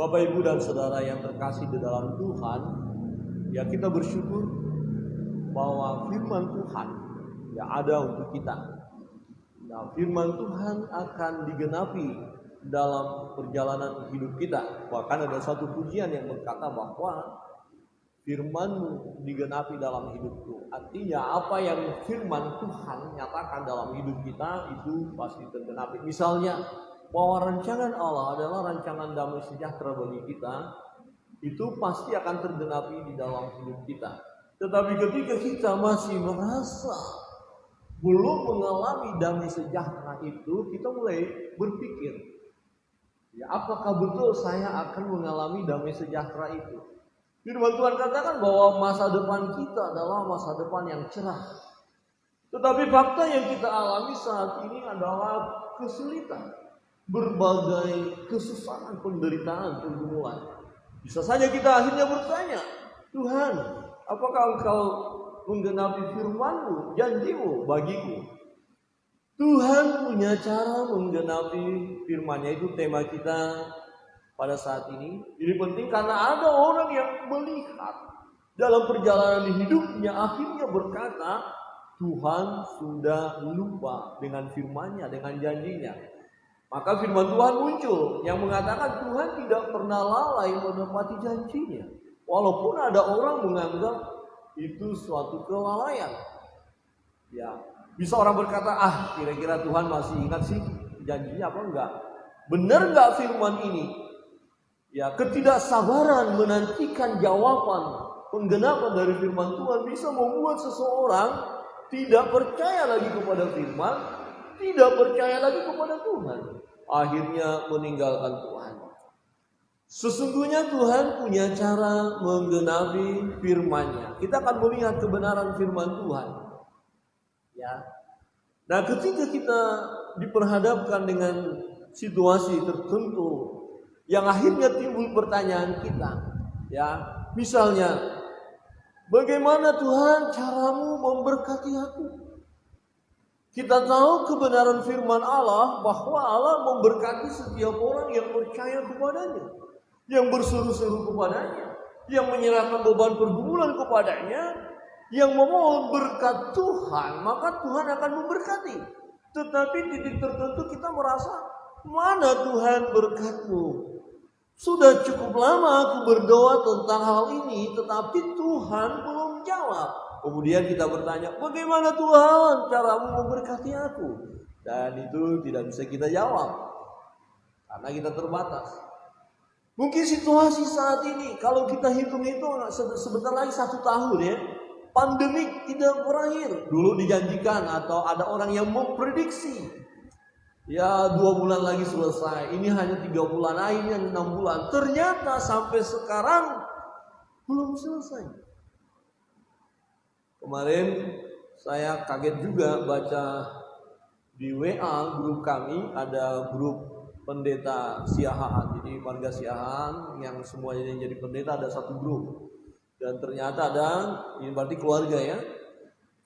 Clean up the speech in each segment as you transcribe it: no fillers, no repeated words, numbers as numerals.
Bapak, Ibu, dan Saudara yang terkasih di dalam Tuhan, ya kita bersyukur bahwa firman Tuhan ya ada untuk kita. Nah, firman Tuhan akan digenapi dalam perjalanan hidup kita. Bahkan ada satu pujian yang berkata bahwa firman-Mu digenapi dalam hidupku. Artinya apa yang firman Tuhan nyatakan dalam hidup kita itu pasti tergenapi. Misalnya bahwa rancangan Allah adalah rancangan damai sejahtera bagi kita, itu pasti akan tergenapi di dalam hidup kita. Tetapi ketika kita masih merasa belum mengalami damai sejahtera itu, kita mulai berpikir, ya apakah betul saya akan mengalami damai sejahtera itu? Firman Tuhan katakan bahwa masa depan kita adalah masa depan yang cerah. Tetapi fakta yang kita alami saat ini adalah kesulitan, berbagai kesusahan, penderitaan, pergumulan. Bisa saja kita akhirnya bertanya, Tuhan, apakah Engkau menggenapi firman-Mu, janji-Mu bagiku? Tuhan punya cara menggenapi firman-Nya, itu tema kita pada saat ini. Ini penting karena ada orang yang melihat dalam perjalanan hidupnya akhirnya berkata, Tuhan sudah lupa dengan firman-Nya, dengan janjinya. Maka firman Tuhan muncul yang mengatakan Tuhan tidak pernah lalai menepati janjinya. Walaupun ada orang menganggap itu suatu kelalaian. Ya, bisa orang berkata, kira-kira Tuhan masih ingat sih janjinya apa enggak? Benar enggak firman ini? Ya, ketidaksabaran menantikan jawaban penggenapan dari firman Tuhan bisa membuat seseorang tidak percaya lagi kepada firman, tidak percaya lagi kepada Tuhan, akhirnya meninggalkan Tuhan. Sesungguhnya Tuhan punya cara menggenapi firman-Nya. Kita akan melihat kebenaran firman Tuhan. Ya. Nah, ketika kita diperhadapkan dengan situasi tertentu yang akhirnya timbul pertanyaan kita, ya, misalnya, bagaimana Tuhan caramu memberkati aku? Kita tahu kebenaran firman Allah bahwa Allah memberkati setiap orang yang percaya kepadanya, yang berseru-seru kepadanya, yang menyerahkan beban pergumulan kepadanya, yang memohon berkat Tuhan, maka Tuhan akan memberkati. Tetapi titik tertentu kita merasa, mana Tuhan berkat-Mu? Sudah cukup lama aku berdoa tentang hal ini, tetapi Tuhan belum jawab. Kemudian kita bertanya, bagaimana Tuhan caramu memberkati aku? Dan itu tidak bisa kita jawab, karena kita terbatas. Mungkin situasi saat ini, kalau kita hitung-hitung sebentar lagi 1 tahun ya, pandemik tidak berakhir. Dulu dijanjikan atau ada orang yang memprediksi, ya 2 bulan lagi selesai, ini hanya 3 bulan, akhirnya 6 bulan. Ternyata sampai sekarang belum selesai. Kemarin saya kaget juga baca di WA grup kami, ada grup pendeta Siahaan. Jadi warga Siahaan yang semuanya jadi pendeta ada satu grup. Dan ternyata ada, ini berarti keluarga ya,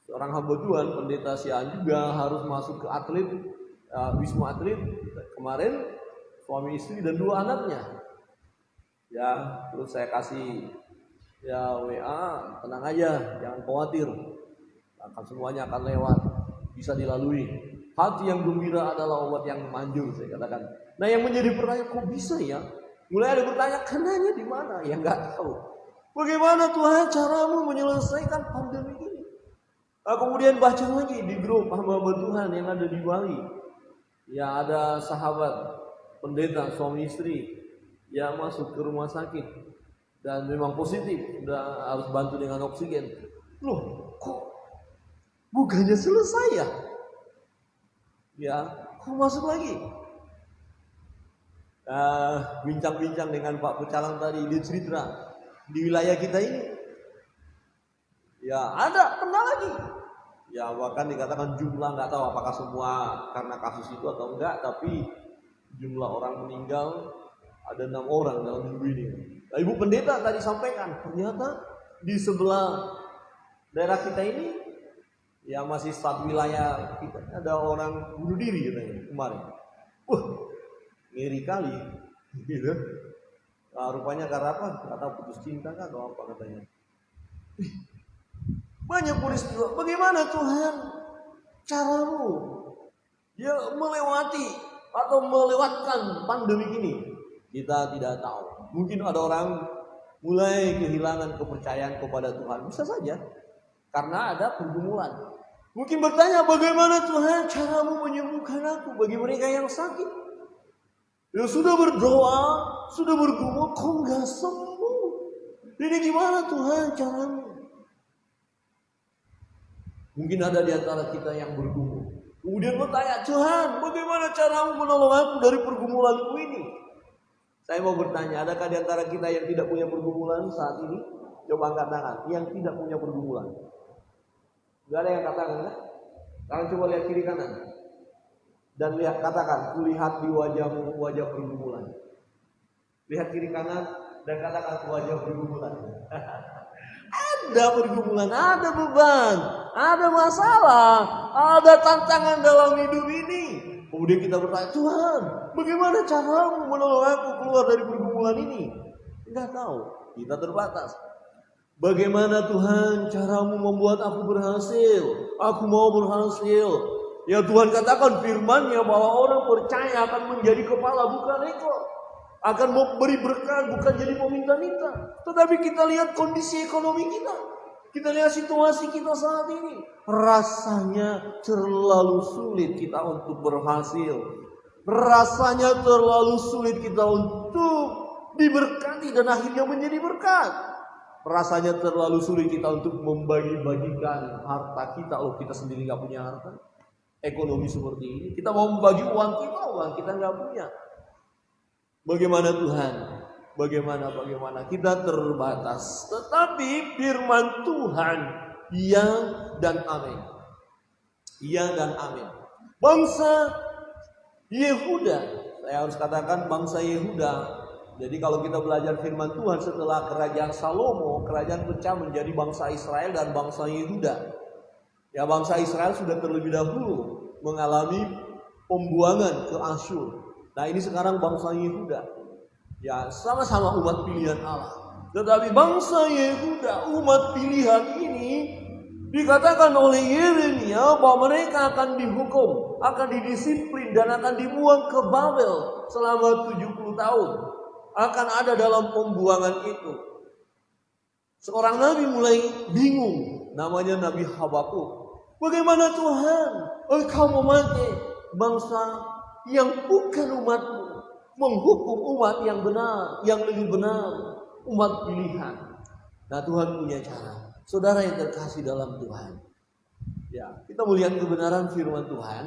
seorang hamba Tuhan, pendeta Siahaan juga harus masuk ke atlet, Wisma Atlet. Kemarin suami istri dan 2 anaknya. Ya, terus saya kasih ya WA, tenang aja, jangan khawatir, semuanya akan lewat, bisa dilalui. Hati yang gembira adalah obat yang manjur, saya katakan. Nah, yang menjadi pertanyaan, kok bisa ya? Mulai ada bertanya, kenanya di mana? Ya nggak tahu. Bagaimana Tuhan caramu menyelesaikan pandemi ini? Kemudian baca lagi di grup hamba-hamba Tuhan yang ada di Bali. Ya, ada sahabat pendeta suami istri yang masuk ke rumah sakit dan memang positif, udah harus bantu dengan oksigen. Loh, kok bukannya selesai ya? Ya, kok masuk lagi? Bincang-bincang dengan Pak Pecalang tadi, dia cerita di wilayah kita ini, ya ada kena lagi. Ya bahkan dikatakan jumlah, nggak tahu apakah semua karena kasus itu atau enggak, tapi jumlah orang meninggal ada 6 orang dalam minggu ini. Nah, Ibu Pendeta tadi sampaikan, ternyata di sebelah daerah kita ini, ya masih satu wilayah kita, ada orang bunuh diri katanya kemarin. Ngeri kali, gitu. Rupanya karena apa? Kata putus cinta kan atau apa katanya. Banyak peristiwa. Bagaimana Tuhan caramu melewati atau melewatkan pandemi ini? Kita tidak tahu. Mungkin ada orang mulai kehilangan kepercayaan kepada Tuhan. Bisa saja. Karena ada pergumulan. Mungkin bertanya, bagaimana Tuhan caramu menyembuhkan aku bagi mereka yang sakit? Ya sudah berdoa, sudah bergumul, kok nggak sembuh? Ini gimana Tuhan caramu? Mungkin ada di antara kita yang bergumul. Kemudian bertanya, Tuhan, bagaimana caramu menolong aku dari pergumulanku ini? Saya mau bertanya, adakah di antara kita yang tidak punya pergumulan saat ini? Coba angkat tangan, yang tidak punya pergumulan. Gak ada yang katakan, kan? Sekarang coba lihat kiri kanan. Dan lihat, katakan, kulihat di wajahmu wajah pergumulan. Lihat kiri kanan dan katakan wajah pergumulan. Ada pergumulan, ada beban, ada masalah, ada tantangan dalam hidup ini. Kemudian kita bertanya, Tuhan, bagaimana caramu menolong aku keluar dari pergumulan ini? Enggak tahu, kita terbatas. Bagaimana Tuhan caramu membuat aku berhasil? Aku mau berhasil. Ya Tuhan katakan firman-Nya bahwa orang percaya akan menjadi kepala bukan ekor. Akan memberi berkat bukan jadi peminta-minta. Tetapi kita lihat kondisi ekonomi kita. Kita lihat situasi kita saat ini. Rasanya terlalu sulit kita untuk berhasil. Rasanya terlalu sulit kita untuk diberkati dan akhirnya menjadi berkat. Rasanya terlalu sulit kita untuk membagi-bagikan harta kita. Oh, kita sendiri gak punya harta. Ekonomi seperti ini. Kita mau membagi uang kita gak punya. Bagaimana Tuhan? Bagaimana? Kita terbatas. Tetapi firman Tuhan, ya dan amin. Ya dan amin. Bangsa Yehuda, saya harus katakan bangsa Yehuda. Jadi kalau kita belajar firman Tuhan setelah kerajaan Salomo, kerajaan pecah menjadi bangsa Israel dan bangsa Yehuda. Ya, bangsa Israel sudah terlebih dahulu mengalami pembuangan ke Asyur. Nah, ini sekarang bangsa Yehuda. Ya, sama-sama umat pilihan Allah. Tetapi bangsa Yehuda, umat pilihan ini dikatakan oleh Yeremia bahwa mereka akan dihukum, akan didisiplin dan akan dibuang ke Babel selama 70 tahun. Akan ada dalam pembuangan itu. Seorang nabi mulai bingung, namanya Nabi Habakuk. Bagaimana Tuhan Engkau memakai bangsa yang bukan umatmu, menghukum umat yang benar, yang lebih benar, umat pilihan. Nah, Tuhan punya cara. Saudara yang terkasih dalam Tuhan, ya, kita melihat kebenaran firman Tuhan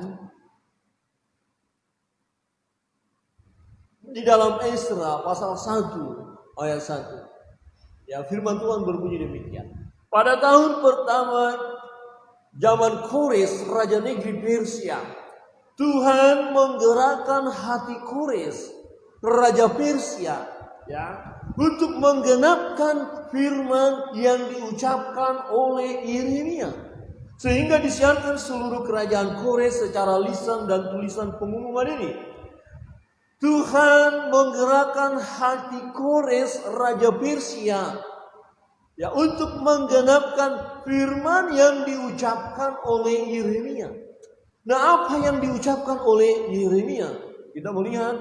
di dalam Esra pasal 1 ayat 1. Ya, firman Tuhan berbunyi demikian. Pada tahun pertama zaman Kores, raja negeri Persia, Tuhan menggerakkan hati Kores, raja Persia, ya, untuk menggenapkan firman yang diucapkan oleh Yeremia, sehingga disiarkan seluruh kerajaan Kores secara lisan dan tulisan pengumuman ini. Tuhan menggerakkan hati Kores, raja Persia, ya, untuk menggenapkan firman yang diucapkan oleh Yeremia. Nah, apa yang diucapkan oleh Yeremia? Kita melihat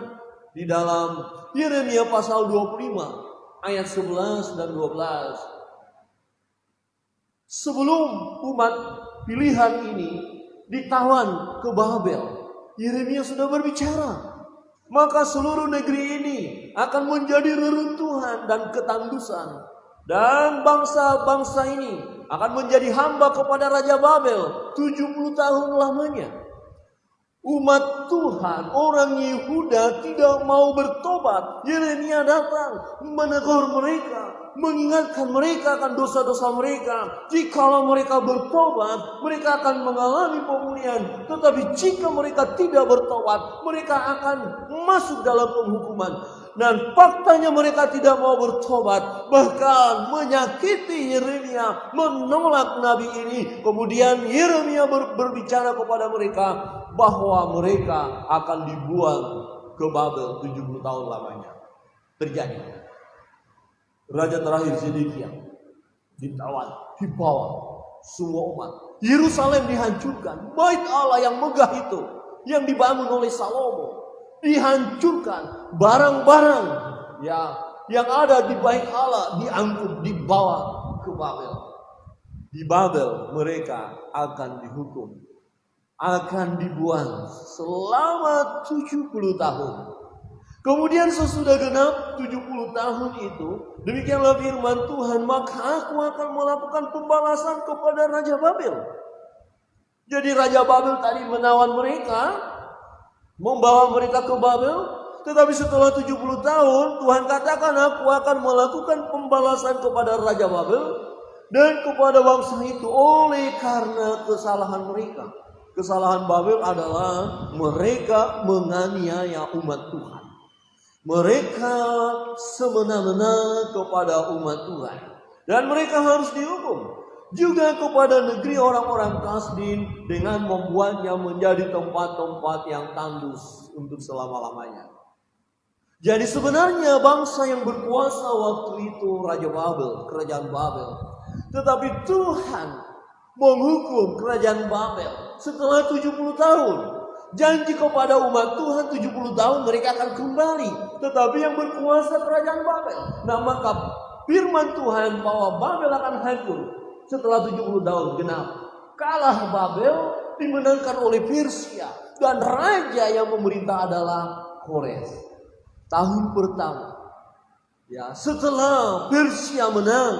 di dalam Yeremia pasal 25 ayat 11 dan 12. Sebelum umat pilihan ini ditawan ke Babel, Yeremia sudah berbicara. Maka seluruh negeri ini akan menjadi reruntuhan dan ketandusan. Dan bangsa-bangsa ini akan menjadi hamba kepada Raja Babel 70 tahun lamanya. Umat Tuhan, orang Yehuda tidak mau bertobat. Yeremia datang menegur mereka, mengingatkan mereka akan dosa-dosa mereka. Jikalau mereka bertobat, mereka akan mengalami pemulihan. Tetapi jika mereka tidak bertobat, mereka akan masuk dalam penghukuman. Dan faktanya mereka tidak mau bertobat, bahkan menyakiti Yeremia, menolak nabi ini. Kemudian Yeremia berbicara kepada mereka bahwa mereka akan dibuang ke Babel 70 tahun lamanya. Terjadi. Raja terakhir Zedekia ditawan, dibawa semua umat. Yerusalem dihancurkan. Bait Allah yang megah itu, yang dibangun oleh Salomo, dihancurkan. Barang-barang yang ada di bait Allah diangkut, dibawa ke Babel. Di Babel mereka akan dihukum, akan dibuang selama 70 tahun. Kemudian sesudah genap 70 tahun itu, demikianlah firman Tuhan, maka aku akan melakukan pembalasan kepada Raja Babel. Jadi Raja Babel tadi menawan mereka, membawa mereka ke Babel, tetapi setelah 70 tahun, Tuhan katakan aku akan melakukan pembalasan kepada Raja Babel dan kepada bangsa itu oleh karena kesalahan mereka. Kesalahan Babel adalah mereka menganiaya umat Tuhan. Mereka semena-mena kepada umat Tuhan. Dan mereka harus dihukum. Juga kepada negeri orang-orang Kasdim dengan membuatnya menjadi tempat-tempat yang tandus untuk selama-lamanya. Jadi sebenarnya bangsa yang berkuasa waktu itu Raja Babel, kerajaan Babel. Tetapi Tuhan menghukum kerajaan Babel setelah 70 tahun. Janji kepada umat Tuhan 70 tahun mereka akan kembali. Tetapi yang berkuasa kerajaan Babel. Nah maka firman Tuhan bahwa Babel akan hancur setelah 70 tahun genap. Kalah Babel dimenangkan oleh Persia. Dan raja yang memerintah adalah Kores. Tahun pertama. Setelah Persia menang.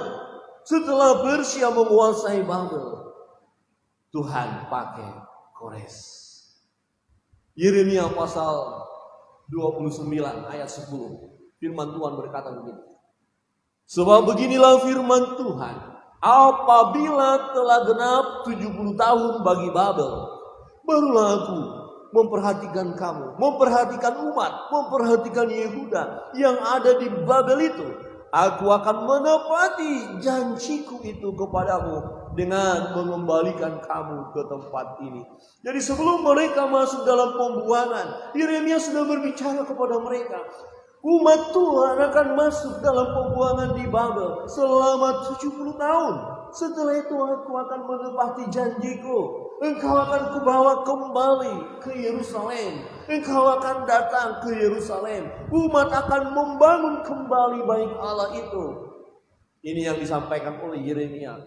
Setelah Persia menguasai Babel. Tuhan pakai Kores. Yeremia pasal 29 ayat 10. Firman Tuhan berkata begini. Sebab beginilah firman Tuhan. Apabila telah genap 70 tahun bagi Babel, barulah aku memperhatikan kamu, memperhatikan umat, memperhatikan Yehuda yang ada di Babel itu. Aku akan menepati janjiku itu kepadamu dengan mengembalikan kamu ke tempat ini. Jadi sebelum mereka masuk dalam pembuangan, Yeremia sudah berbicara kepada mereka. Umat Tuhan akan masuk dalam pembuangan di Babel selama 70 tahun. Setelah itu aku akan menepati janjiku. Engkau akan kubawa kembali ke Yerusalem. Engkau akan datang ke Yerusalem. Umat akan membangun kembali bait Allah itu. Ini yang disampaikan oleh Yeremia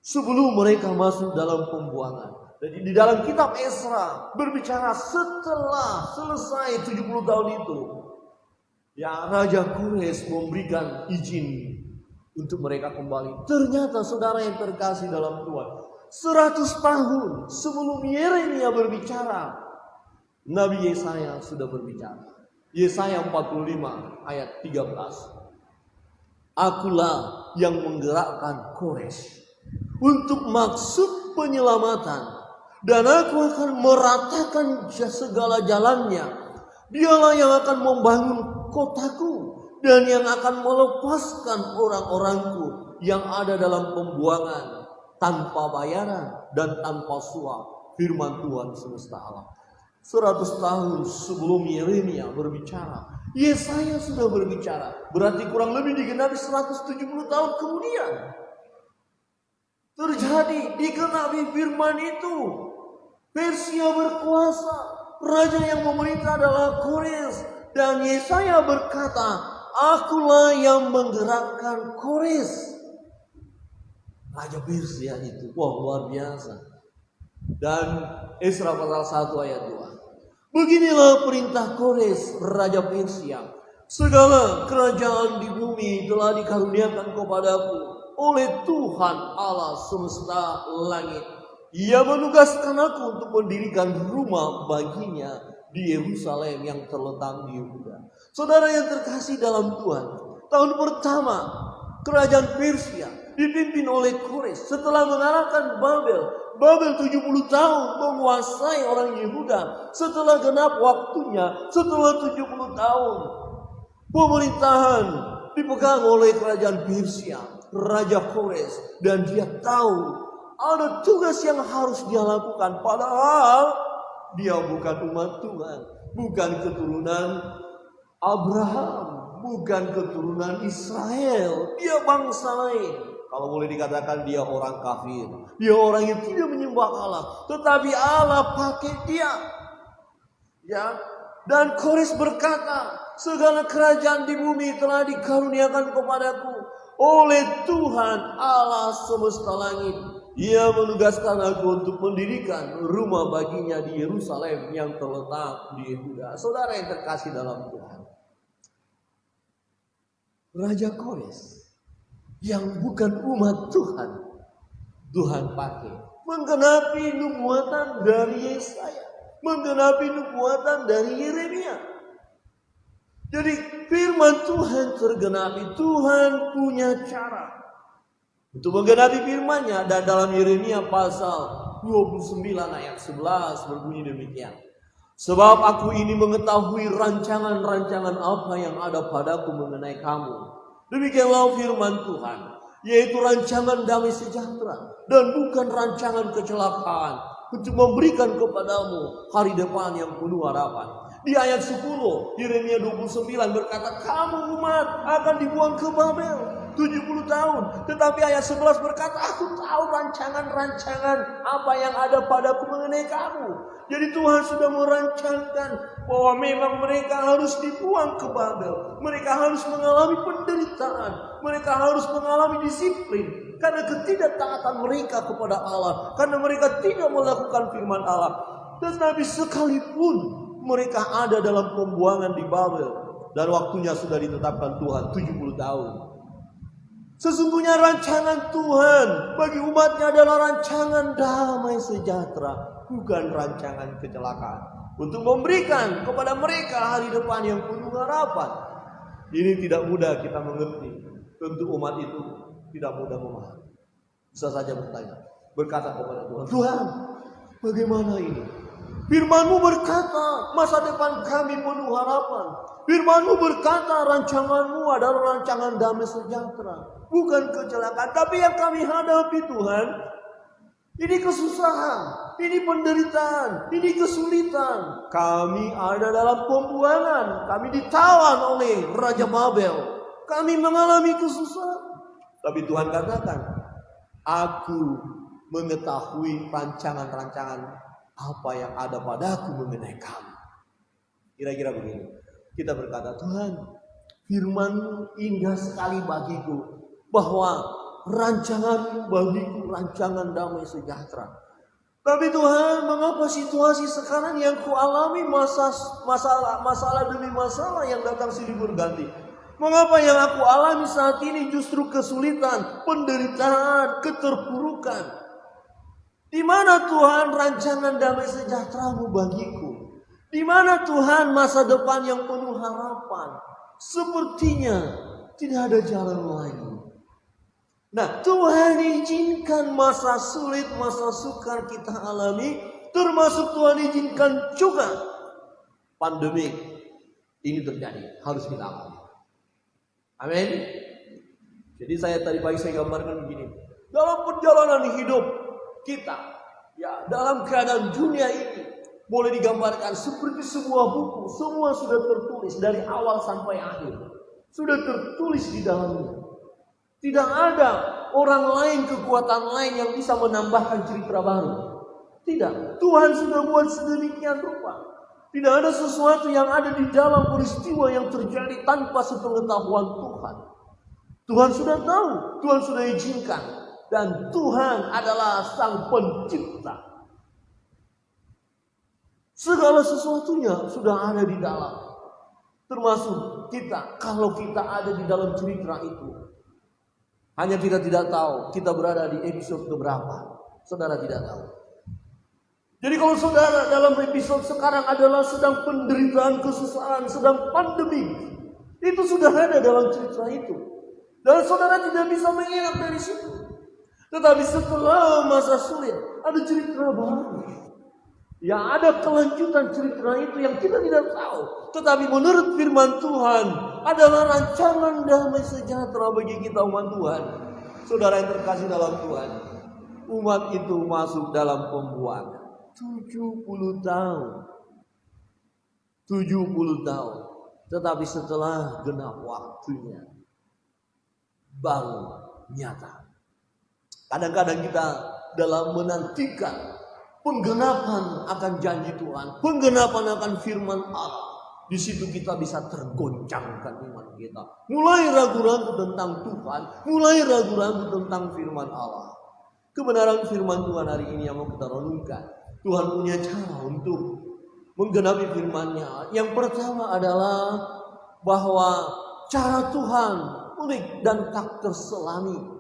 sebelum mereka masuk dalam pembuangan. Jadi di dalam kitab Esra berbicara setelah selesai 70 tahun itu. Raja Kores memberikan izin untuk mereka kembali. Ternyata saudara yang terkasih dalam Tuhan, 100 tahun sebelum Yeremia berbicara, Nabi Yesaya sudah berbicara. Yesaya 45 ayat 13. Akulah yang menggerakkan Kores untuk maksud penyelamatan, dan aku akan meratakan segala jalannya. Dialah yang akan membangun kotaku dan yang akan melepaskan orang-orangku yang ada dalam pembuangan tanpa bayaran dan tanpa suap. Firman Tuhan semesta alam. 100 tahun sebelum Yeremia berbicara, Yesaya sudah berbicara. Berarti kurang lebih digenapi 170 tahun kemudian terjadi, digenapi firman itu. Persia berkuasa, raja yang memerintah adalah Kores, dan Yesaya berkata, akulah yang menggerakkan Kores. Raja Persia itu, luar biasa. Dan Esra pasal 1 ayat 2. Beginilah perintah Kores, raja Persia. Segala kerajaan di bumi telah dikaruniakan kepadaku oleh Tuhan Allah semesta langit. Ia menugaskan aku untuk mendirikan rumah baginya di Yerusalem yang terletak di Yehuda. Saudara yang terkasih dalam Tuhan, tahun pertama kerajaan Persia dipimpin oleh Kores setelah mengalahkan Babel 70 tahun menguasai orang Yehuda. Setelah genap waktunya, setelah 70 tahun pemerintahan dipegang oleh kerajaan Persia, Raja Kores, dan dia tahu ada tugas yang harus dia lakukan. Padahal dia bukan umat Tuhan, bukan keturunan Abraham, bukan keturunan Israel. Dia bangsa lain. Kalau boleh dikatakan dia orang kafir. Dia orang yang tidak menyembah Allah. Tetapi Allah pakai dia. Ya. Dan Kores berkata, segala kerajaan di bumi telah dikaruniakan kepadaku oleh Tuhan Allah semesta langit. Ia menugaskan aku untuk mendirikan rumah baginya di Yerusalem yang terletak di Yehuda. Saudara yang terkasih dalam Tuhan. Raja Kores yang bukan umat Tuhan, Tuhan pakai menggenapi nubuatan dari Yesaya, menggenapi nubuatan dari Yeremia. Jadi firman Tuhan tergenapi. Tuhan punya cara untuk menggenapi firman-Nya. Dan dalam Yeremia pasal 29 ayat 11 berbunyi demikian. Sebab aku ini mengetahui rancangan-rancangan apa yang ada padaku mengenai kamu. Demikianlah firman Tuhan, yaitu rancangan damai sejahtera dan bukan rancangan kecelakaan, untuk memberikan kepadamu hari depan yang penuh harapan. Di ayat 10 Yeremia 29 berkata, kamu umat akan dibuang ke Babel 70 tahun. Tetapi ayat 11 berkata, aku tahu rancangan-rancangan apa yang ada padaku mengenai kamu. Jadi Tuhan sudah merancangkan bahwa memang mereka harus dibuang ke Babel. Mereka harus mengalami penderitaan. Mereka harus mengalami disiplin. Karena ketidaktaatan mereka kepada Allah. Karena mereka tidak melakukan firman Allah. Tetapi sekalipun mereka ada dalam pembuangan di Babel. Dan waktunya sudah ditetapkan Tuhan 70 tahun. Sesungguhnya rancangan Tuhan bagi umatnya adalah rancangan damai sejahtera. Bukan rancangan kecelakaan. Untuk memberikan kepada mereka hari depan yang penuh harapan. Ini tidak mudah kita mengerti. Tentu umat itu tidak mudah memahami. Bisa saja bertanya. Berkata kepada Tuhan. Tuhan, bagaimana ini? Firman-Mu berkata masa depan kami penuh harapan. Firman-Mu berkata rancangan-Mu adalah rancangan damai sejahtera. Bukan kecelakaan. Tapi yang kami hadapi Tuhan, ini kesusahan. Ini penderitaan, ini kesulitan. Kami ada dalam pembuangan. Kami ditawan oleh Raja Babel. Kami mengalami kesusahan. Tapi Tuhan katakan, aku mengetahui rancangan-rancangan apa yang ada padaku mengenai kamu. Kira-kira begini. Kita berkata, Tuhan, firman-Mu indah sekali bagiku. Bahwa rancangan-Mu bagiku, rancangan damai sejahtera. Tapi Tuhan, mengapa situasi sekarang yang kualami masalah demi masalah yang datang silih berganti? Mengapa yang aku alami saat ini justru kesulitan, penderitaan, keterpurukan? Di mana Tuhan rancangan damai sejahtera-Mu bagiku? Di mana Tuhan masa depan yang penuh harapan? Sepertinya tidak ada jalan lain. Nah, Tuhan izinkan masa sulit, masa sukar kita alami. Termasuk Tuhan izinkan juga pandemi ini terjadi. Harus kita alami. Amin. Jadi tadi pagi saya gambarkan begini. Dalam perjalanan hidup kita, ya, dalam keadaan dunia ini, boleh digambarkan seperti sebuah buku. Semua sudah tertulis dari awal sampai akhir. Sudah tertulis di dalamnya. Tidak ada orang lain, kekuatan lain yang bisa menambahkan cerita baru. Tidak. Tuhan sudah buat sedemikian rupa. Tidak ada sesuatu yang ada di dalam peristiwa yang terjadi tanpa sepengetahuan Tuhan. Tuhan sudah tahu. Tuhan sudah izinkan. Dan Tuhan adalah Sang Pencipta. Segala sesuatunya sudah ada di dalam. Termasuk kita. Kalau kita ada di dalam cerita itu. Hanya kita tidak tahu kita berada di episode keberapa. Saudara tidak tahu. Jadi kalau saudara dalam episode sekarang adalah sedang penderitaan, kesusahan, sedang pandemi. Itu sudah ada dalam cerita itu. Dan saudara tidak bisa mengelak dari situ. Tetapi setelah masa sulit ada cerita baru. Yang ada kelanjutan cerita itu yang kita tidak tahu. Tetapi menurut firman Tuhan adalah rancangan damai sejahtera bagi kita umat Tuhan. Saudara yang terkasih dalam Tuhan. Umat itu masuk dalam pembuangan. 70 tahun. 70 tahun. Tetapi setelah genap waktunya baru nyata. Kadang-kadang kita dalam menantikan penggenapan akan janji Tuhan, penggenapan akan firman Allah, di situ kita bisa tergoncangkan iman kita. Mulai ragu-ragu tentang Tuhan, mulai ragu-ragu tentang firman Allah. Kebenaran firman Tuhan hari ini yang mau kita renungkan. Tuhan punya cara untuk menggenapi firman-Nya. Yang pertama adalah bahwa cara Tuhan unik dan tak terselami.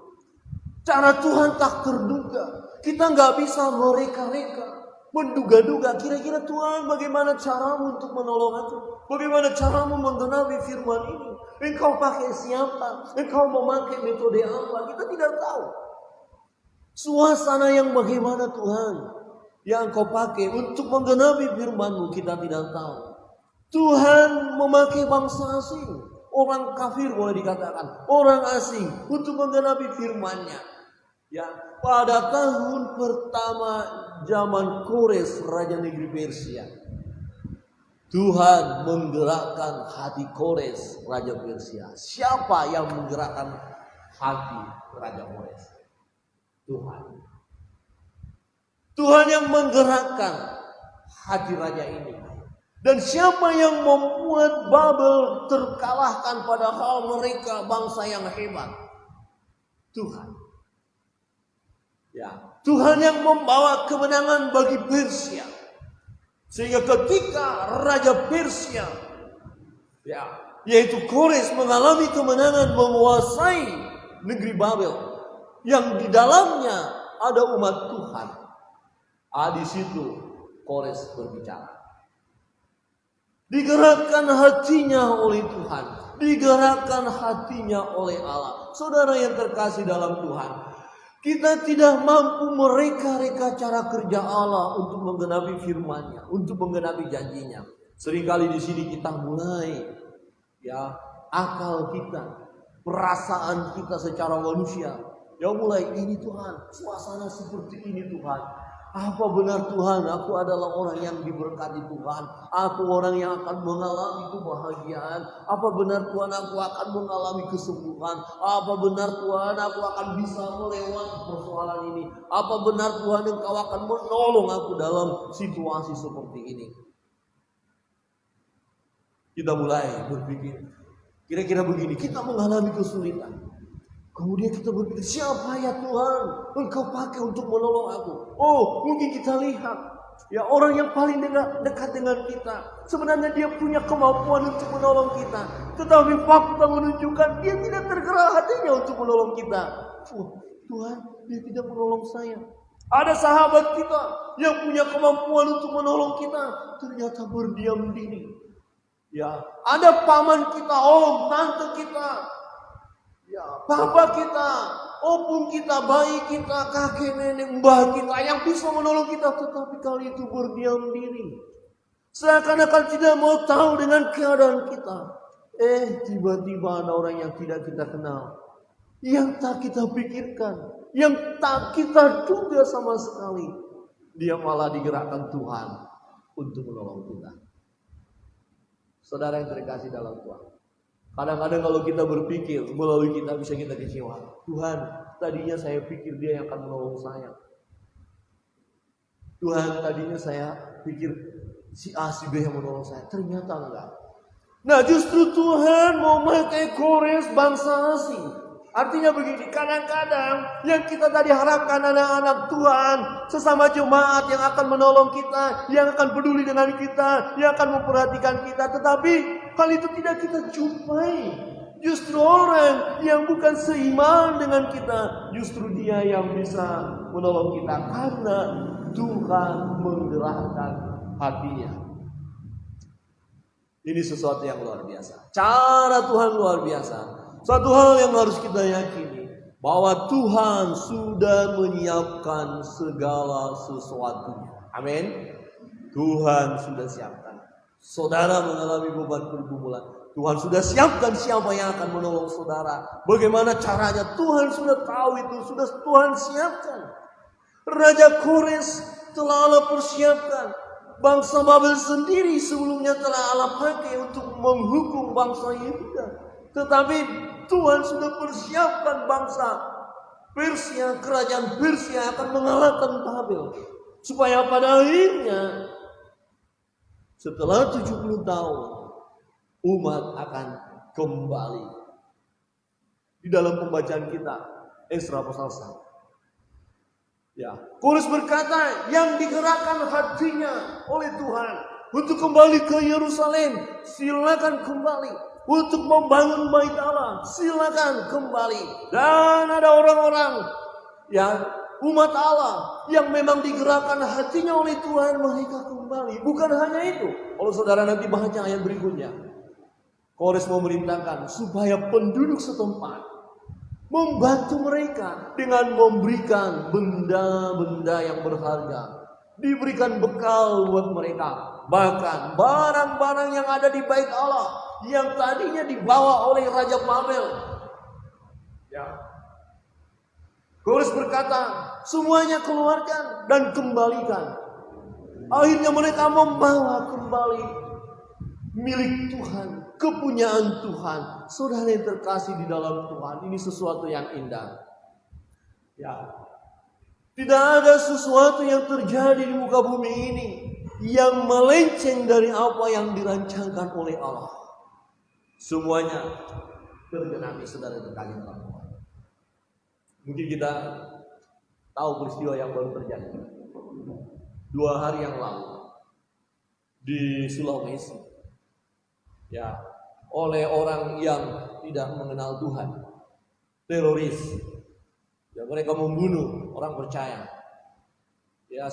Cara Tuhan tak terduga. Kita nggak bisa mereka-reka, menduga-duga. Kira-kira Tuhan bagaimana caramu untuk menolong aku? Bagaimana caramu menggenapi firman ini? Engkau pakai siapa? Engkau memakai metode apa? Kita tidak tahu. Suasana yang bagaimana Tuhan yang Engkau pakai untuk menggenapi firman-Mu, kita tidak tahu. Tuhan memakai bangsa asing, orang kafir boleh dikatakan, orang asing untuk menggenapi firman-Nya. Ya, pada tahun pertama zaman Kores, raja negeri Persia, Tuhan menggerakkan hati Kores, raja Persia. Siapa yang menggerakkan hati raja Kores? Tuhan. Tuhan yang menggerakkan hati raja ini. Dan siapa yang membuat Babel terkalahkan padahal mereka bangsa yang hebat? Tuhan. Ya, Tuhan yang membawa kemenangan bagi Persia. Sehingga ketika Raja Persia, ya, yaitu Kores, mengalami kemenangan menguasai negeri Babel, yang di dalamnya ada umat Tuhan. Di situ Kores berbicara. Digerakkan hatinya oleh Tuhan, digerakkan hatinya oleh Allah. Saudara yang terkasih dalam Tuhan, kita tidak mampu mereka-reka cara kerja Allah untuk menggenapi firman-Nya, untuk menggenapi janjinya. Seringkali di sini kita mulai, ya, akal kita, perasaan kita secara manusia, ya mulai ini Tuhan, suasana seperti ini Tuhan. Apa benar Tuhan, aku adalah orang yang diberkati Tuhan. Aku orang yang akan mengalami kebahagiaan. Apa benar Tuhan, aku akan mengalami kesembuhan. Apa benar Tuhan, aku akan bisa melewati persoalan ini. Apa benar Tuhan, Engkau akan menolong aku dalam situasi seperti ini. Kita mulai berpikir, kira-kira begini, kita mengalami kesulitan. Kemudian kita berpikir, siapa ya Tuhan Engkau pakai untuk menolong aku? Oh, mungkin kita lihat, ya, orang yang paling dekat dengan kita. Sebenarnya dia punya kemampuan untuk menolong kita. Tetapi fakta menunjukkan dia tidak tergerak hatinya untuk menolong kita. Tuhan, dia tidak menolong saya. Ada sahabat kita yang punya kemampuan untuk menolong kita, ternyata berdiam diri. Ya, ada paman kita, om, tante kita, ya, bapak kita, opung kita, bayi kita, kakek nenek, mbah kita yang bisa menolong kita, tetapi kali itu berdiam diri. Seakan-akan tidak mau tahu dengan keadaan kita. Tiba-tiba ada orang yang tidak kita kenal, yang tak kita pikirkan, yang tak kita duga sama sekali. Dia malah digerakkan Tuhan untuk menolong kita. Saudara yang terkasih dalam Tuhan, kadang-kadang kalau kita berpikir melalui kita bisa kita kecewa. Tuhan, tadinya saya pikir dia yang akan menolong saya. Tuhan, tadinya saya pikir si A, si B yang menolong saya. Ternyata enggak. Nah, justru Tuhan mau memakai Kores, bangsa asing. Artinya begini, kadang-kadang yang kita tadi harapkan anak-anak Tuhan, sesama jemaat yang akan menolong kita, yang akan peduli dengan kita, yang akan memperhatikan kita, tetapi hal itu tidak kita jumpai. Justru orang yang bukan seiman dengan kita, justru dia yang bisa menolong kita karena Tuhan menggerakkan hatinya. Ini sesuatu yang luar biasa. Cara Tuhan luar biasa. Satu hal yang harus kita yakini, bahwa Tuhan sudah menyiapkan segala sesuatunya. Amin. Tuhan sudah siapkan. Saudara mengalami beban pergumulan, Tuhan sudah siapkan siapa yang akan menolong saudara. Bagaimana caranya, Tuhan sudah tahu itu, sudah Tuhan siapkan. Raja Kores telah Allah persiapkan. bangsa Babel sendiri sebelumnya telah Allah pakai untuk menghukum bangsa Yehuda. Tetapi Tuhan sudah persiapkan bangsa Persia, kerajaan Persia akan mengalahkan Babel. Supaya pada akhirnya setelah 70 tahun umat akan kembali. Di dalam pembacaan kita Esra pasal 1. Ya, Paulus berkata yang digerakkan hatinya oleh Tuhan untuk kembali ke Yerusalem, silakan kembali. Untuk membangun bait Allah, silakan kembali. Dan ada orang-orang yang umat Allah yang memang digerakkan hatinya oleh Tuhan, mereka kembali. Bukan hanya itu. Kalau saudara nanti baca ayat berikutnya, Kores memerintahkan supaya penduduk setempat membantu mereka dengan memberikan benda-benda yang berharga. Diberikan bekal buat mereka. Bahkan barang-barang yang ada di bait Allah yang tadinya dibawa oleh Raja Babel. Ya. Kores berkata, semuanya keluarkan dan kembalikan. Akhirnya mereka membawa kembali milik Tuhan, kepunyaan Tuhan. Saudara yang terkasih di dalam Tuhan, ini sesuatu yang indah. Ya. Tidak ada sesuatu yang terjadi di muka bumi ini yang melenceng dari apa yang dirancangkan oleh Allah. Semuanya tergenapi, saudara terkasih dalam Tuhan. Mungkin kita tahu peristiwa yang baru terjadi 2 hari yang lalu di Sulawesi. Ya, oleh orang yang tidak mengenal Tuhan, teroris. Ya, mereka membunuh orang percaya. Ya,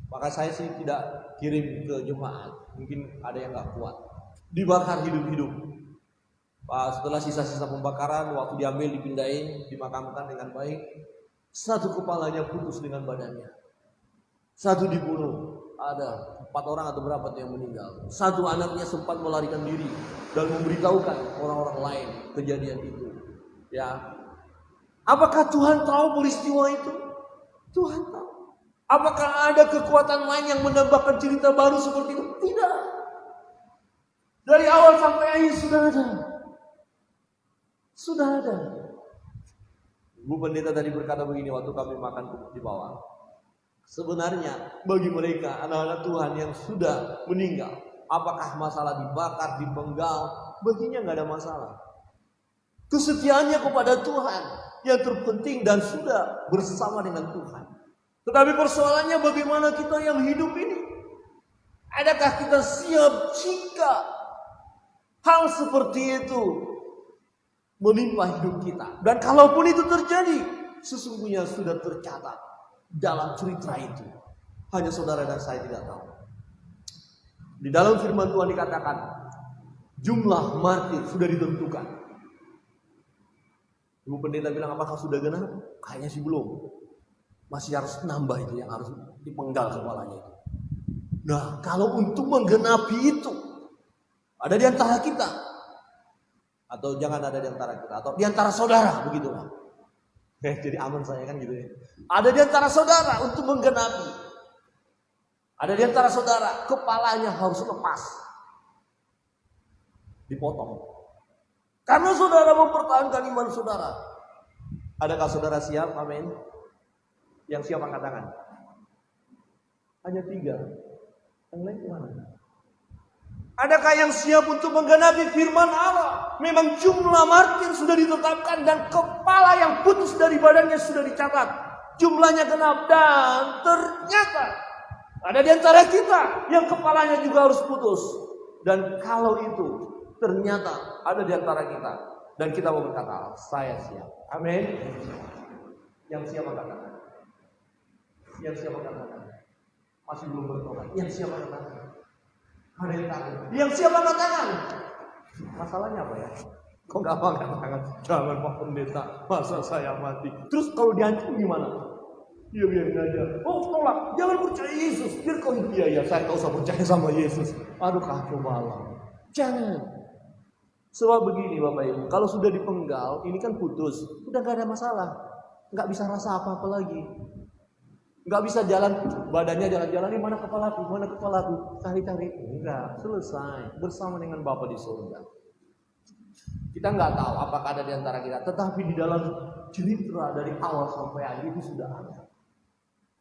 maka saya sih tidak kirim ke jemaat. Mungkin ada yang nggak kuat. Dibakar hidup-hidup. Setelah sisa-sisa pembakaran, waktu diambil, dipindahin, dimakamkan dengan baik. 1 kepalanya putus dengan badannya. 1 dibunuh. Ada 4 orang atau berapa yang meninggal. 1 anaknya sempat melarikan diri dan memberitahukan orang-orang lain kejadian itu. Ya, apakah Tuhan tahu peristiwa itu? Tuhan tahu. Apakah ada kekuatan lain yang menambahkan cerita baru seperti itu? Tidak. Dari awal sampai akhir sudah ada. Sudah ada. Bu pendeta tadi berkata begini waktu kami makan di bawah. Sebenarnya bagi mereka anak-anak Tuhan yang sudah meninggal, apakah masalah dibakar, dipenggal, baginya nggak ada masalah. Kesetiaannya kepada Tuhan yang terpenting dan sudah bersama dengan Tuhan. Tetapi persoalannya bagaimana kita yang hidup ini? Adakah kita siap jika hal seperti itu menimpa hidup kita? Dan kalaupun itu terjadi, sesungguhnya sudah tercatat dalam cerita itu. Hanya saudara dan saya tidak tahu. Di dalam firman Tuhan dikatakan jumlah martir sudah ditentukan. Ibu pendeta bilang, apakah sudah genap? Kayaknya sih belum. Masih harus nambah itu yang harus dipenggal kepalanya itu. Nah, kalau untuk menggenapi itu, ada di antara kita, atau jangan ada di antara kita, atau di antara saudara, begitulah. Jadi aman saya kan gitu ya. Ada di antara saudara untuk menggenapi. Ada di antara saudara kepalanya harus lepas, dipotong. Karena saudara mempertahankan iman saudara. Adakah saudara siap? Amin. Yang siap angkat tangan. Hanya 3. Yang lain kemana? Adakah yang siap untuk menggenapi firman Allah? Memang jumlah martir sudah ditetapkan dan kepala yang putus dari badannya sudah dicatat. Jumlahnya genap dan ternyata ada di antara kita yang kepalanya juga harus putus. Dan kalau itu ternyata ada di antara kita dan kita mau berkata, saya siap. Amin. Yang siap angkat tangan. Yang siap angkat tangan. Masih belum bertobat. Yang siap angkat tangan. Ada yang tangan. Yang siap angkat tangan. Masalahnya apa ya? Kok gak angkat tangan? Jangan Pak Pendeta, masa saya mati. Terus kalau diancam gimana? Ya biarin aja. Oh tolak, jangan percaya Yesus. Biar kau ya saya tak usah percaya sama Yesus. Aduh kacau malam. Jangan. Sebab begini Bapak Ibu, kalau sudah dipenggal, ini kan putus. Udah gak ada masalah. Gak bisa rasa apa-apa lagi. Nggak bisa jalan, badannya jalan-jalan, di mana kepalaku, cari-cari. Enggak, selesai bersama dengan Bapa di surga. Kita nggak tahu apakah ada di antara kita, tetapi di dalam cerita dari awal sampai akhir itu sudah ada.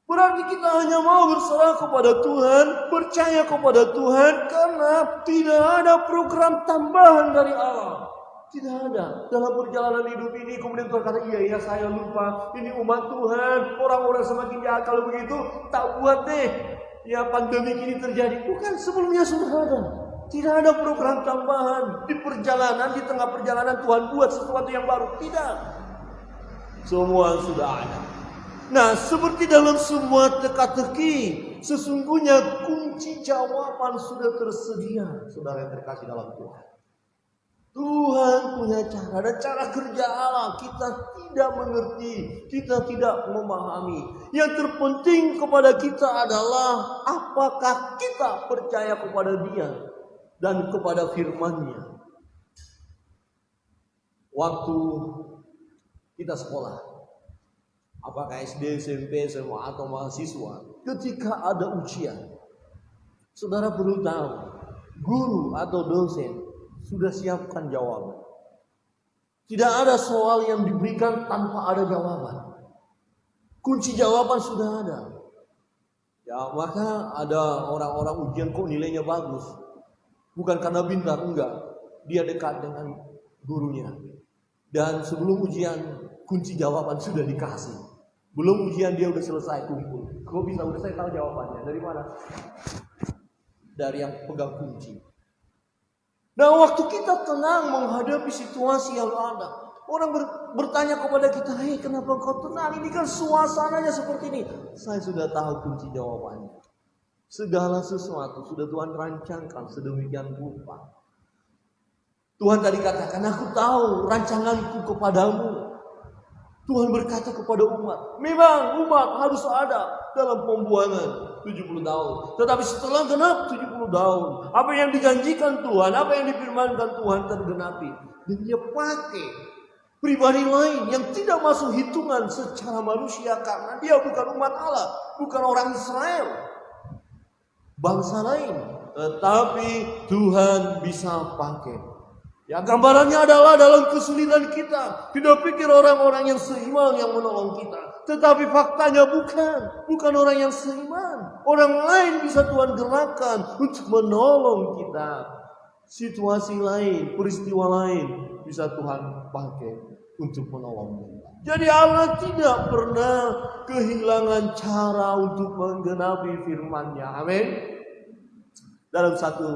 Berarti kita hanya mau berserah kepada Tuhan, percaya kepada Tuhan, karena tidak ada program tambahan dari Allah. Tidak ada. Dalam perjalanan hidup ini kemudian Tuhan kata, iya saya lupa, ini umat Tuhan, orang-orang semakin jahat. Kalau begitu tak buat deh, ya pandemi ini terjadi. Bukan, sebelumnya sudah ada. Tidak ada program tambahan. Di perjalanan, di tengah perjalanan Tuhan buat sesuatu yang baru. Tidak. Semua sudah ada. Nah, seperti dalam semua teka-teki, sesungguhnya kunci jawaban sudah tersedia. Saudara yang terkasih dalam Tuhan. Tuhan punya cara, dan cara kerja Allah kita tidak mengerti, kita tidak memahami. Yang terpenting kepada kita adalah apakah kita percaya kepada Dia dan kepada firman-Nya. Waktu kita sekolah, apakah SD, SMP, SMA atau mahasiswa, ketika ada ujian, saudara perlu tahu, guru atau dosen sudah siapkan jawaban. Tidak ada soal yang diberikan tanpa ada jawaban. Kunci jawaban sudah ada. Ya, maka ada orang-orang ujian kok nilainya bagus. Bukan karena pintar, enggak. Dia dekat dengan gurunya. Dan sebelum ujian, kunci jawaban sudah dikasih. Belum ujian dia udah selesai kumpul. Kok bisa udah saya tahu jawabannya? Dari mana? Dari yang pegang kunci. Nah, waktu kita tenang menghadapi situasi yang ada, orang bertanya kepada kita, hei kenapa kau tenang? Ini kan suasananya seperti ini. Saya sudah tahu kunci jawabannya. Segala sesuatu sudah Tuhan rancangkan sedemikian rupa. Tuhan tadi katakan, aku tahu rancanganku kepadamu. Tuhan berkata kepada umat, memang umat harus ada dalam pembuangan 70 tahun. Tetapi setelah genap 70 tahun, apa yang dijanjikan Tuhan, apa yang difirmankan Tuhan tergenapi. Dan dia pakai pribadi lain yang tidak masuk hitungan secara manusia, karena dia bukan umat Allah, bukan orang Israel, bangsa lain. Tetapi Tuhan bisa pakai. Ya, gambarannya adalah dalam kesulitan kita. Tidak pikir orang-orang yang seiman yang menolong kita. Tetapi faktanya bukan orang yang seiman. Orang lain bisa Tuhan gerakkan untuk menolong kita. Situasi lain, peristiwa lain bisa Tuhan pakai untuk menolong kita. Jadi Allah tidak pernah kehilangan cara untuk menggenapi firman-Nya. Amin. Dalam satu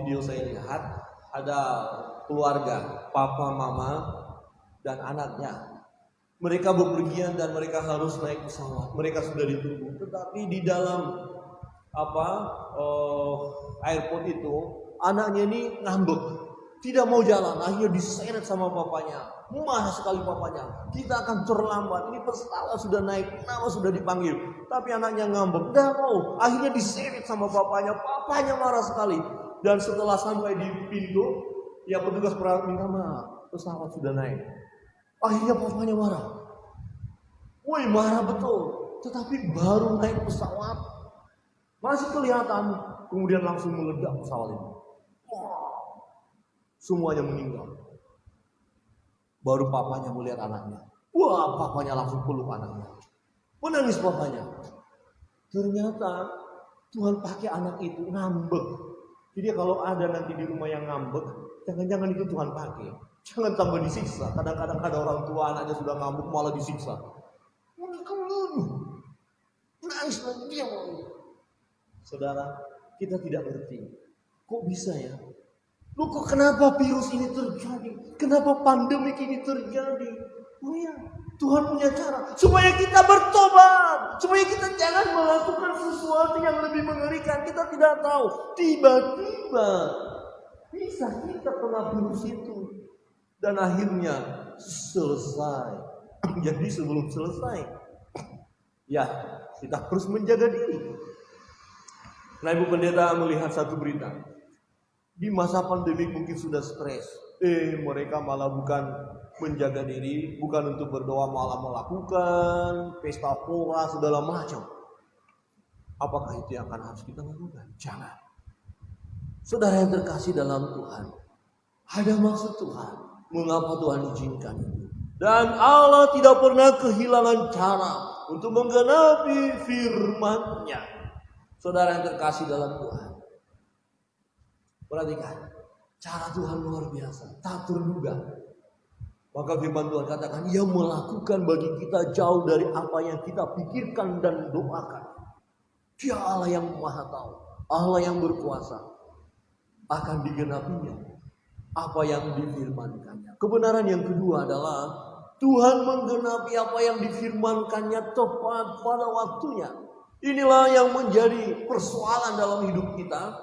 video saya lihat, ada keluarga, papa, mama, dan anaknya. Mereka bepergian dan mereka harus naik pesawat. Mereka sudah ditunggu. Tetapi di dalam airport itu, anaknya ini ngambek, tidak mau jalan. Akhirnya diseret sama papanya. Marah sekali papanya. Kita akan terlambat. Ini pesawat sudah naik, nama sudah dipanggil. Tapi anaknya ngambek, nggak mau. Akhirnya diseret sama papanya. Papanya marah sekali. Dan setelah sampai di pintu, ya petugas minta maaf, pesawat sudah naik. Akhirnya papanya marah. Woi, marah betul. Tetapi baru naik pesawat, masih kelihatan, kemudian langsung meledak pesawat itu. Wow. Semuanya meninggal. Baru papanya melihat anaknya. Wah, papanya langsung peluk anaknya. Menangis papanya. Ternyata Tuhan pakai anak itu ngambek. Jadi kalau ada nanti di rumah yang ngambek, jangan-jangan itu Tuhan pakai. Jangan tambah disiksa. Kadang-kadang ada orang tua anaknya sudah ngambek malah disiksa. Nangis lagi dia. Saudara, kita tidak ngerti. Kok bisa ya? Loh, kok kenapa virus ini terjadi? Kenapa pandemi ini terjadi? Oh ya, Tuhan punya cara supaya kita bertobat, supaya kita jangan melakukan sesuatu yang lebih mengerikan. Kita tidak tahu, tiba-tiba bisa kita kena virus itu dan akhirnya selesai. Jadi sebelum selesai, ya kita harus menjaga diri. Nah, Ibu Pendeta melihat satu berita. Di masa pandemi mungkin sudah stres. Mereka malah bukan menjaga diri, bukan untuk berdoa malah melakukan pesta pora segala macam. Apakah itu yang akan harus kita lakukan? Jangan. Saudara yang terkasih dalam Tuhan, ada maksud Tuhan mengapa Tuhan izinkan itu. Dan Allah tidak pernah kehilangan cara untuk menggenapi firman-Nya. Saudara yang terkasih dalam Tuhan, perhatikan, cara Tuhan luar biasa, tak terduga. Maka firman Tuhan katakan, Ia melakukan bagi kita jauh dari apa yang kita pikirkan dan doakan. Dia Allah yang maha tahu, Allah yang berkuasa, akan digenapinya apa yang difirmankannya. Kebenaran yang kedua adalah Tuhan menggenapi apa yang difirmankannya tepat pada waktunya. Inilah yang menjadi persoalan dalam hidup kita.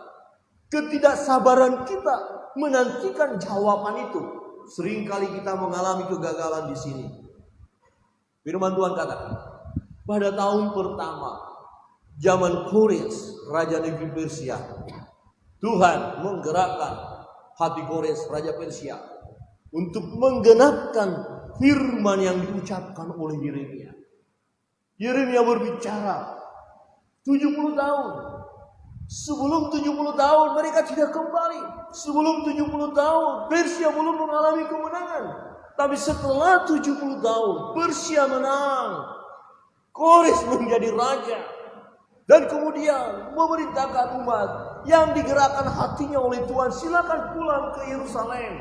Ketidaksabaran kita menantikan jawaban itu. Seringkali kita mengalami kegagalan di sini. Firman Tuhan katakan, pada tahun pertama zaman Kores, raja negeri Persia, Tuhan menggerakkan hati Kores, raja Persia, untuk menggenapkan firman yang diucapkan oleh Yeremia. Yeremia berbicara 70 tahun. Sebelum 70 tahun mereka tidak kembali. Sebelum 70 tahun Persia belum mengalami kemenangan. Tapi setelah 70 tahun Persia menang. Kores menjadi raja. Dan kemudian memerintahkan umat yang digerakkan hatinya oleh Tuhan, silakan pulang ke Yerusalem.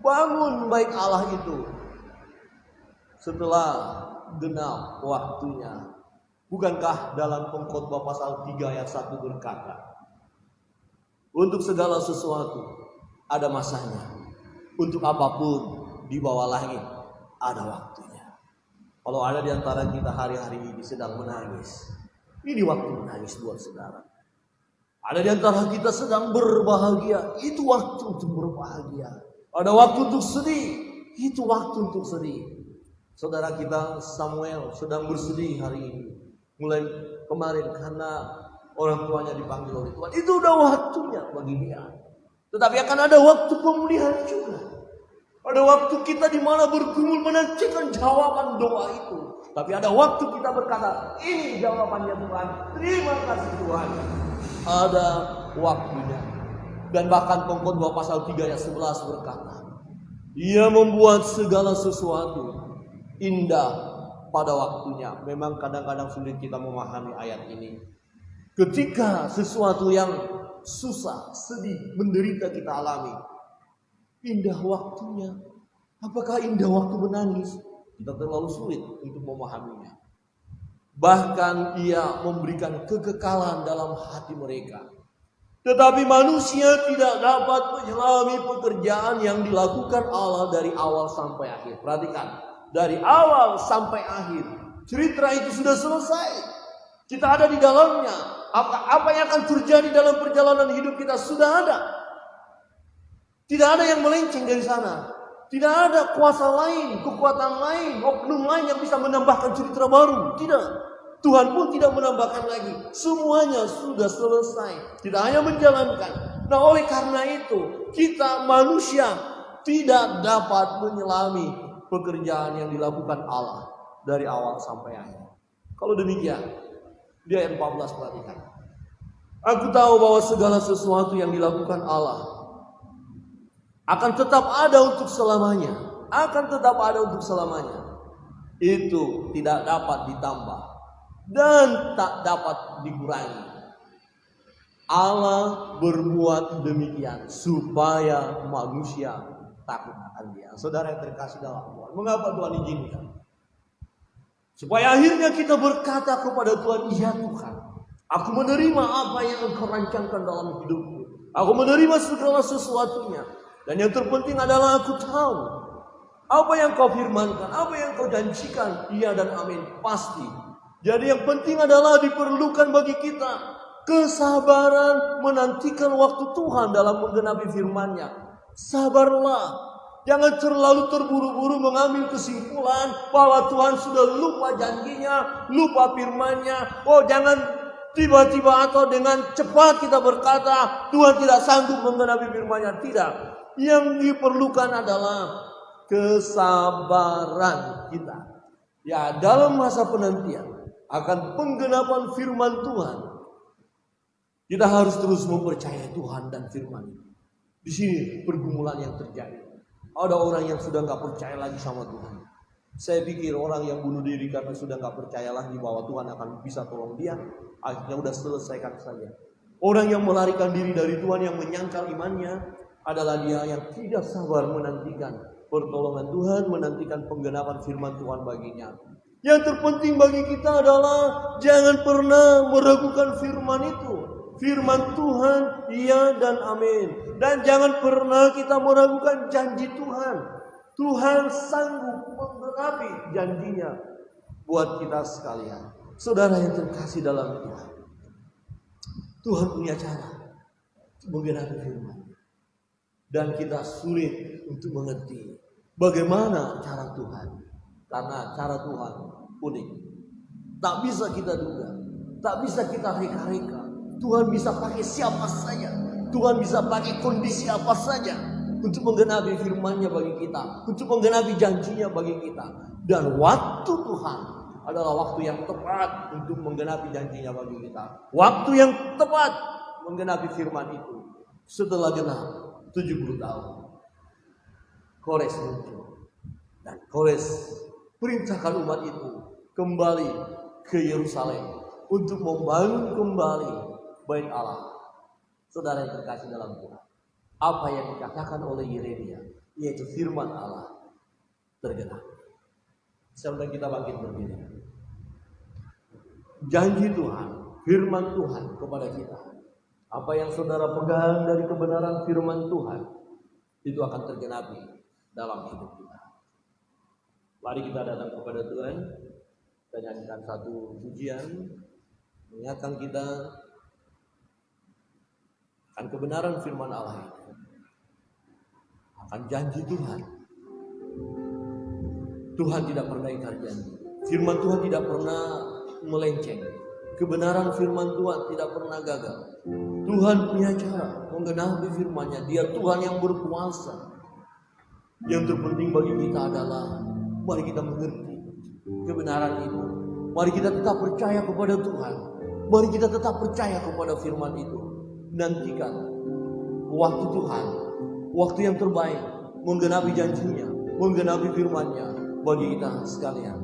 Bangun bait Allah itu. Setelah genap waktunya. Bukankah dalam Pengkhotbah pasal 3 ayat 1 berkata, untuk segala sesuatu ada masanya. Untuk apapun di bawah langit ada waktunya. Kalau ada di antara kita hari-hari ini sedang menangis, ini waktu menangis buat saudara. Ada di antara kita sedang berbahagia, itu waktu untuk berbahagia. Ada waktu untuk sedih, itu waktu untuk sedih. Saudara kita Samuel sedang bersedih hari ini. Mulai kemarin karena orang tuanya dipanggil oleh Tuhan. Itu udah waktunya bagi dia. Tetapi akan ada waktu pemulihan juga. Ada waktu kita di mana bergumul menantikan jawaban doa itu. Tapi ada waktu kita berkata, ini jawabannya Tuhan. Terima kasih Tuhan. Ada waktunya. Dan bahkan Pengkhotbah pasal 3 ayat 11 berkata, Ia membuat segala sesuatu indah pada waktunya. Memang kadang-kadang sulit kita memahami ayat ini. Ketika sesuatu yang susah, sedih, menderita kita alami, indah waktunya. Apakah indah waktu menangis? Kita terlalu sulit untuk memahaminya. Bahkan Ia memberikan kekekalan dalam hati mereka. Tetapi manusia tidak dapat menyelami pekerjaan yang dilakukan Allah dari awal sampai akhir. Perhatikan. Dari awal sampai akhir. Cerita itu sudah selesai. Kita ada di dalamnya. Apa yang akan terjadi dalam perjalanan hidup kita sudah ada. Tidak ada yang melenceng dari sana. Tidak ada kuasa lain, kekuatan lain, oknum lain yang bisa menambahkan cerita baru. Tidak. Tuhan pun tidak menambahkan lagi. Semuanya sudah selesai. Tidak hanya menjalankan. Nah, oleh karena itu, kita manusia tidak dapat menyelami pekerjaan yang dilakukan Allah dari awal sampai akhir. Kalau demikian, di ayat 14 perhatikan. Aku tahu bahwa segala sesuatu yang dilakukan Allah akan tetap ada untuk selamanya. Akan tetap ada untuk selamanya. Itu tidak dapat ditambah dan tak dapat dikurangi. Allah berbuat demikian supaya manusia takut akan Dia. Saudara yang terkasih dalam Tuhan, mengapa Tuhan izinkan? Supaya akhirnya kita berkata kepada Tuhan, ya Tuhan, aku menerima apa yang Engkau rancangkan dalam hidupku. Aku menerima segala sesuatunya. Dan yang terpenting adalah aku tahu apa yang Kau firmankan, apa yang Kau janjikan, iya dan amin, pasti. Jadi yang penting adalah diperlukan bagi kita kesabaran menantikan waktu Tuhan dalam menggenapi firman-Nya. Sabarlah, jangan terlalu terburu-buru mengambil kesimpulan bahwa Tuhan sudah lupa janjinya, lupa firman-Nya. Oh, jangan tiba-tiba atau dengan cepat kita berkata Tuhan tidak sanggup menggenapi firman-Nya. Tidak. Yang diperlukan adalah kesabaran kita. Ya, dalam masa penantian akan penggenapan firman Tuhan, kita harus terus mempercayai Tuhan dan firman. Di sini pergumulan yang terjadi. Ada orang yang sudah nggak percaya lagi sama Tuhan. Saya pikir orang yang bunuh diri karena sudah nggak percaya lagi bahwa Tuhan akan bisa tolong dia, akhirnya udah selesaikan saja. Orang yang melarikan diri dari Tuhan, yang menyangkal imannya, adalah dia yang tidak sabar menantikan pertolongan Tuhan, menantikan penggenapan firman Tuhan baginya. Yang terpenting bagi kita adalah jangan pernah meragukan firman itu. Firman Tuhan, iya dan amin. Dan jangan pernah kita meragukan janji Tuhan. Tuhan sanggup menggenapi janjinya buat kita sekalian. Saudara yang terkasih dalam Tuhan, Tuhan punya cara menggenapi firman. Dan kita sulit untuk mengerti bagaimana cara Tuhan. Karena cara Tuhan unik. Tak bisa kita duga, tak bisa kita reka-reka. Tuhan bisa pakai siapa saja, Tuhan bisa pakai kondisi apa saja untuk menggenapi firman-Nya bagi kita, untuk menggenapi janjinya bagi kita. Dan waktu Tuhan adalah waktu yang tepat untuk menggenapi janjinya bagi kita. Waktu yang tepat menggenapi firman itu. Setelah genap 70 tahun, Kores muncul. Dan Kores perintahkan umat itu kembali ke Yerusalem untuk membangun kembali Bait Allah. Saudara yang terkasih dalam Tuhan, apa yang dikatakan oleh Yeremia, yaitu firman Allah, tergenapi. Sekarang kita bangkit berdiri. Janji Tuhan, firman Tuhan kepada kita, apa yang saudara pegang dari kebenaran firman Tuhan, itu akan tergenapi dalam hidup kita. Mari kita datang kepada Tuhan, kita nyanyikan satu pujian, mengingatkan kita akan kebenaran firman Allah ini, akan janji Tuhan. Tuhan tidak pernah ingkar janji. Firman Tuhan tidak pernah melenceng. Kebenaran firman Tuhan tidak pernah gagal. Tuhan punya cara menggenapi firman-Nya. Dia Tuhan yang berkuasa. Yang terpenting bagi kita adalah mari kita mengerti kebenaran itu. Mari kita tetap percaya kepada Tuhan. Mari kita tetap percaya kepada firman itu. Nantikan waktu Tuhan, waktu yang terbaik menggenapi janjinya, menggenapi firman-Nya bagi kita sekalian.